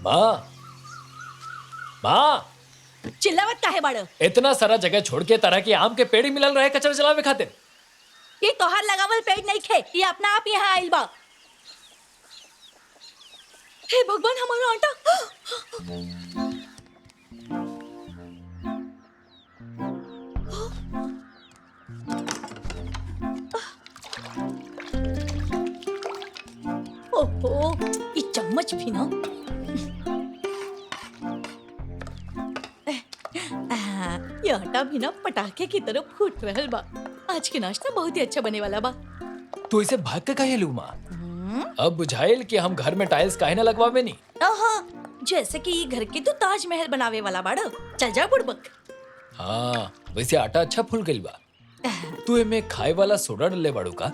माँ, माँ, चिल्लावत काहे बाड़? इतना सारा जगह छोड़ के तरह के आम के पेड़ ही मिलल रहे कचरा जलावे खातिर। ये तोहार लगावल पेड़ नहीं खे, ये अपना आप यहाँ आइल बा। हे भगवान, हमारा आटा। ओहो, ये चम्मच भी ना। ये आटा भी ना पटाखे की तरह फूट रहल बा। आज के नाश्ता बहुत ही अच्छा बने वाला बा। तू इसे भाग के काहे लू माँ? अब बुझाइल कि हम घर में टाइल्स काहे ना लगवावे नी। जैसे कि ये घर के तो ताजमहल बनावे वाला बाड़ा। चल जा बुड़बक। हाँ, वैसे आटा अच्छा फूल गइल बा। तू एमे खाए वाला सोडा डले बाड़ू का?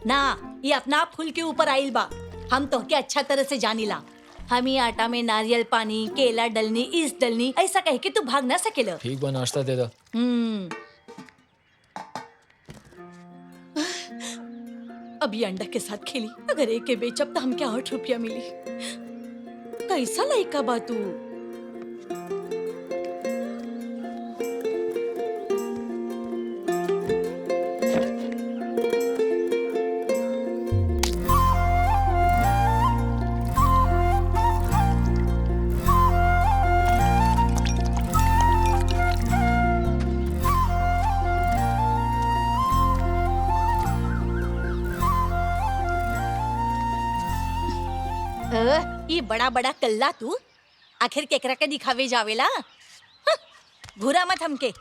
ना, ये अपना आप फूल के ऊपर आइल बा। हम तो के अच्छा तरह से जानीला। हम ये आटा में नारियल पानी, केला डलनी, ईस्ट डलनी, ऐसा कह के तू भाग ना सकेला। ठीक बा, नाश्ता दे दो। अभी अंडा के साथ खेली। अगर एक के बेचब तो हमके 8 रुपया मिली। कैसा लड़का बा तू? ये बड़ा बड़ा कल्ला तू आखिर केकरा के दिखावे जावेला? भूरा मत हमके।